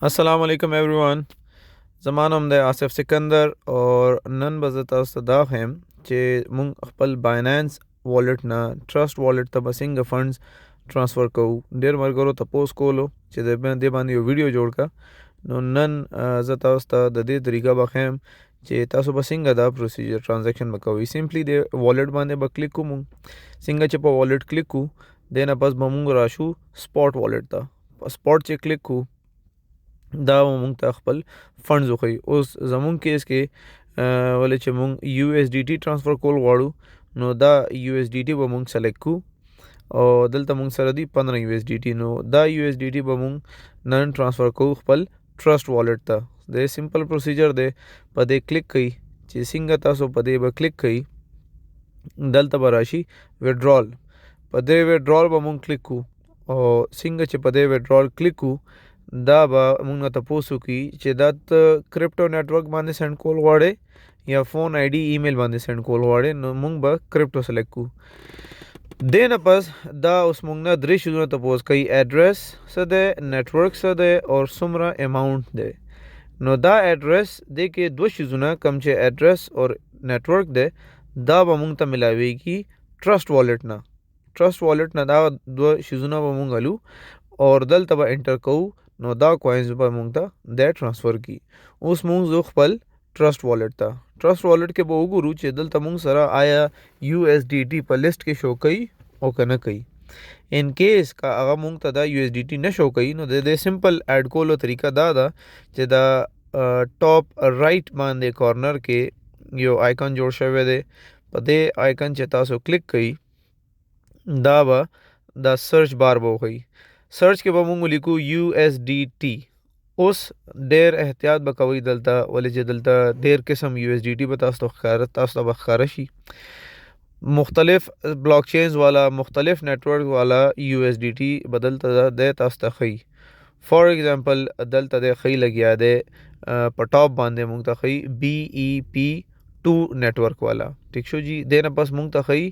अस्सलाम वालेकुम एवरीवन। ज़मानम दे आसिफ सिकंदर और नन बज़ता सदा हम चे मुंग खपल बाइनेंस वॉलेट ना ट्रस्ट वॉलेट त बसिंग फंड्स ट्रांसफ़र को डेर मरगरो तपोस कोलो चे दे बांधी वीडियो जोड़ का नो नन ज़ता उस्ता दे तरीका बखेम चे तासो बसिंग दा प्रोसीजर ट्रांजैक्शन बकवी सिंपली दे वॉलेट बांधे बक्लिक को मुंग सिंगा चे वॉलेट क्लिक को देना बस बमुंग राशु स्पॉट वॉलेट था स्पॉट चे क्लिक को دا مونږ ته خپل فنډز وخی اوس زمون کیس کې ولې چې مونږ یو اس ډی ټی ټرانسفر کول غواړو نو دا یو اس ډی ټی به مونږ سلیکټ کو او دلته مونږ سره دی 15 یو اس ډی ټی نو دا یو اس ډی ټی به مونږ نن ټرانسفر کو خپل ټرست والټ ته د سمپل پروسیجر دی په دې کلیک کړئ چې څنګه تاسو په دې به کلیک کړئ دلته به راشي وډرال په دې وډرال به مونږ کلیک کو او څنګه چې په دې وډرال کلیک کو دا به موږ نه تاسو کی چې دا کرپټو نیټورک باندې سند کول غواړي یا فون آی ډی ایمیل باندې سند کول غواړي نو موږ به کرپټو سلیکټ کو دین پس دا اوس موږ نه درې شونه تاسو کوي ایڈریس څه ده نیټورک څه ده او څومره اماونت ده نو دا ایڈریس د کې دوه شونه کم چې ایڈریس او نیټورک ده دا به موږ ته ملاويږي ټرست والټ نه ټرست والټ نه دا دوه شونه به موږ غلو اور دلته به انټر کوو نو دا کوینز به مونږ ته د ټرانسفر کی اوس مونږ زو خپل ټرست والټ ته ټرست والټ کې به وګورو چې دلته مونږ سره آیا یو اس ډی ټی په لیست کې شو کوي او کنه کوي ان کیس کا هغه مونږ ته دا یو اس ډی ټی نه شو کوي نو د سمپل اډ کولو طریقه دا ده چې دا ټاپ رائټ باندې کارنر کې یو آیکن جوړ شوی دی په دې آیکن چې تاسو کلیک کړئ دا به دا سرچ بار به وي سرچ کې به مونږ لیکو یو اس ډی ټی اوس ډېر احتیاط به کوئ دلته ولې چې دلته ډېر قسم یو اس ډی ټی به تاسو ته ښکاره شي مختلف بلاک چینز والا مختلف نیټورک والا یو اس ډی ټی بدلته د تاسو ته خي فار ایگزامپل دلته د خي لګیا ده په ټاپ باندې مونږ ته خي بی ای پی 2 نیټورک والا ٹھیک شو جی دینه پس مونږ ته خي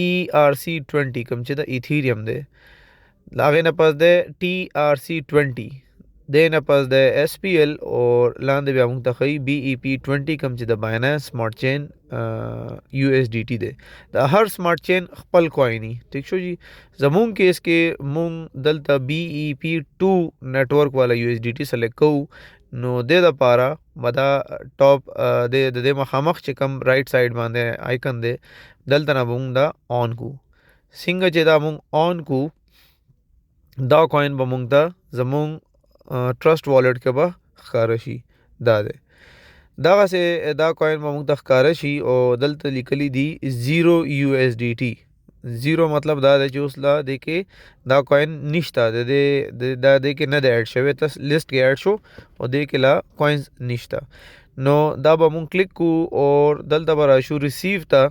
ای آر سی 20 کوم چې د ایتھیریم ده لاغه نه پس د ټی آر سی 20 د نه پس د اس پی ایل او لاندې بیا موږ ته خی بی ای پی 20 کم چې د باینانس سمارټ چین یو اس ډی ټی ده د هر سمارټ چین خپل کوینی ٹھیک شو جی زمون کیس کې مونږ دلته بی ای پی 2 نیټورک والا یو اس ډی ټی سلیکټ کو نو د لپاره مدا ټاپ د مخامخ چې کم رائټ سایډ باندې آیکن ده دلته نه مونږ دا آن کو څنګه چې دا مونږ آن کو دا کوین به مونږ ته زمون ټرست والټ کې به ښکاره شي دا ده دغسې دا کوین به مونږ ته ښکاره شي او دلته لیکلی دي 0 یو اس ډی ټی 0 مطلب دا ده چې اوس لا د کې دا کوین نشته د کې نه د اډ شوی ته لیست کې اډ شو او د کې لا کوینز نشته نو دا به مونږ کلیک کو او دلته به راشو ریسیو ته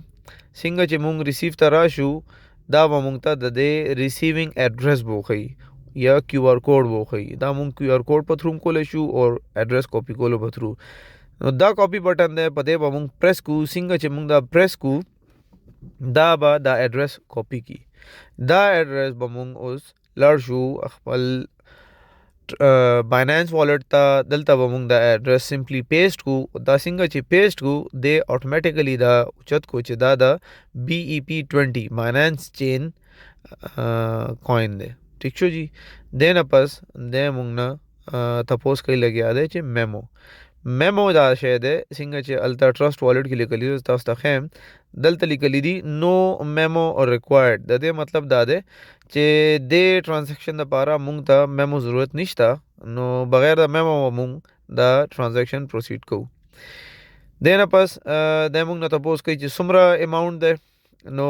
څنګه چې مونږ ریسیو ته راشو دا به مونږ ته د دې ریسیوینګ ایډریس به وښیي یا کیو آر کوډ به وښیي دا مونږ کیو آر کوډ په تھرو کولی شو او ایډریس کاپي کولو په تھرو نو دا کاپي بټن دی په دې به مونږ پریس کو څنګه چې مونږ دا پریس کو دا به دا ایډریس کاپي کی دا ایډریس به مونږ اوس لاړ شو خپل باینانس والټ ته دلته به مونږ دا ایډریس سمپلی پیسټ کو دا څنګه چې پیسټ کو د اتوماتیکلی دا اوچت کو چې دا د بی ای پی 20 باینانس چین کوین دی ٹھیک شو جی دین پس د مونږ نه تپوس کوي لګیا دی چې میمو دا شی دی څنګه چې التا ټرست والټ کې لیکلی دی تاسو ته خیم دلته لیکلی دی نو میمو ریکوایرډ د دې مطلب دا دی چې د ټرانزیکشن لپاره مونږ ته میمو ضرورت نشته نو بغیر د میمو مونږ دا ټرانزیکشن پروسیډ کوو دینه پس د مونږ نه تپوس کوي چې څومره اماونت دی نو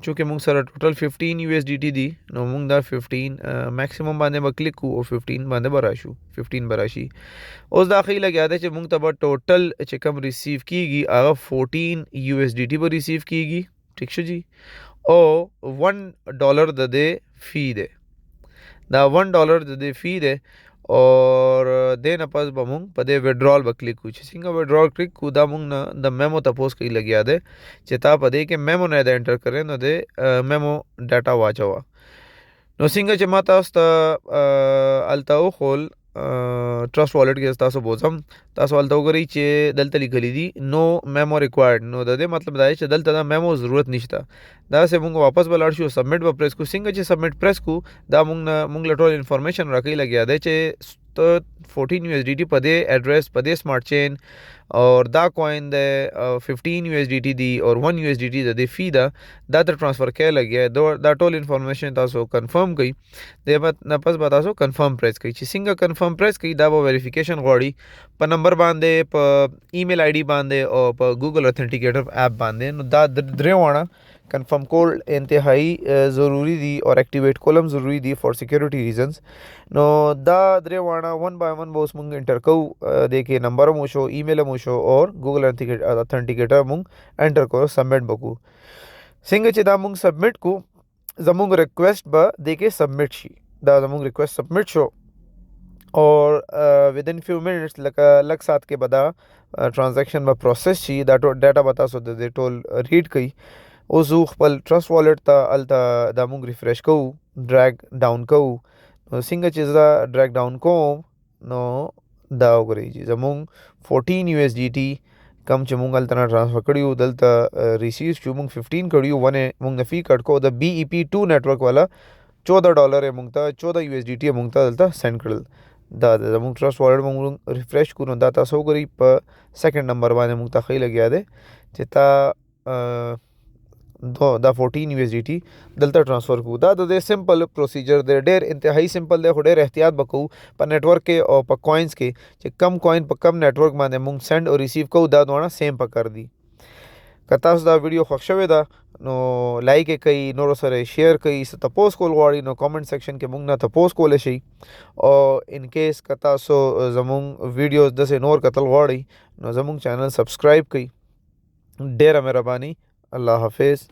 چونکه مونږ سره ټوټل 15 یو اس ډی ټی دی نو مونږ دا 15 میکسیمم باندې به کلیک کو او 15 باندې به راشو 15 به راشي اوس دا خی لګیا دی چې مونږ ته به ټوټل چې کم ریسیو کیږي هغه 14 یو اس ډی ټی به ریسیو کیږي ٹھیک شو جی او $1 د دې فی دی دا $1 د دې فی دی اور دین پس به مونږ په دې وډرال به کلیک کو چې څنګه وډرال کلیک کو دا مونږ نه د میمو تپوس کوي لګیا دی چې تا په دې کې میمو نه د انټر کړې نو د میمو ډاټا واچوه نو څنګه چې ما تاسو ته الته وخول ट्रस्ट वॉलेट के तاسو بوزم تاسو ولته وګورئ چې دلته لیکلي دي نو میمو ریکوایرډ نو د دې مطلب دا دی چې دلته د میمو ضرورت نشته دا سه موږ واپس بلاړ شو سبمټ به پریس کو څنګه چې سبمټ پریس کو دا موږ لټول انفارمیشن راکې لګیا دی چې 14 USDT په دې ایڈریس په دې سمارټ چین और دا کوین د 15 USDT دی اور 1 USDT د فی دا تر ټرانسفر کې لګیا دا ټول انفارمیشن تاسو کنفرم کړئ د نه پس به تاسو کنفرم پریس کړئ چې څنګه کنفرم پریس کړئ دا به ویریفیکیشن غواړي په نمبر باندې په ایمیل آی ډی باندې او په ګوګل اتھنټیکیټر اپ باندې نو دا درې وانه کنفرم کول انتهایی ضروری دي اور ایکټیویټ کولم ضروری دي فار سکیورټي ریزنز نو دا درې وانه 1 by 1 به اوس مونږ انټر کوو د کې نمبر مو شو ایمیل مو شو اور ګوګل اتھنټیکیټر مونږ انټر کوو سبمټ وکړو څنګه چې دا مونږ سبمټ کو زمونږ ریکویسټ به د کې سبمټ شي دا زمونږ ریکویسټ سبمټ شو اور ودن فیو منټس لک سات کې به دا ټرانزیکشن به پروسس شي دا ډاټا به تاسو د ټول ریډ کوي اوس خپل ټرست والټ ته الته دا مونږ ریفریش کوو ډریګ ډاون کوو نو څنګه چې زه ډریګ ډاون کوم نو دا وګورئ چې زمونږ 14 USDT کم چې مونږ الته ټرانسفر کړیو دلته ریسیو چې مونږ 15 کړیو ونه مونږ نه فی کټ کو د BEP2 نیټورک والا $14 مونږ ته 14 USDT مونږ ته دلته سند کړل دا زمونږ ټرست والټ مونږ ریفریش کړو دا تاسو وګورئ په سیکنډ نمبر باندې مونږ ته خې لګیا دی چې تا دا 14 USDT دلته ټرانسفر کو دا د سمپل پروسیجر دی ډېر انتهایی سمپل دی خو ډېر احتیاط وکړو په نیټورک کې او په کوینز کې چې کم کوین په کم نیټورک باندې مونږ سند او ریسیو کوو دا دواړه سیم پکار دي که تاسو دا ویډیو خوښ شوی دا نو لایک یې کړئ نورو سره شیر کړئ څه تپوس کول غواړئ نو کامنټ سیکشن کې مونږ نه تپوس کولی شئ او ان کیس که تاسو زمونږ ویډیوز داسې نور کتل غواړئ نو زمونږ چینل سبسکرایب کړئ ډېره مهرباني الله حافظ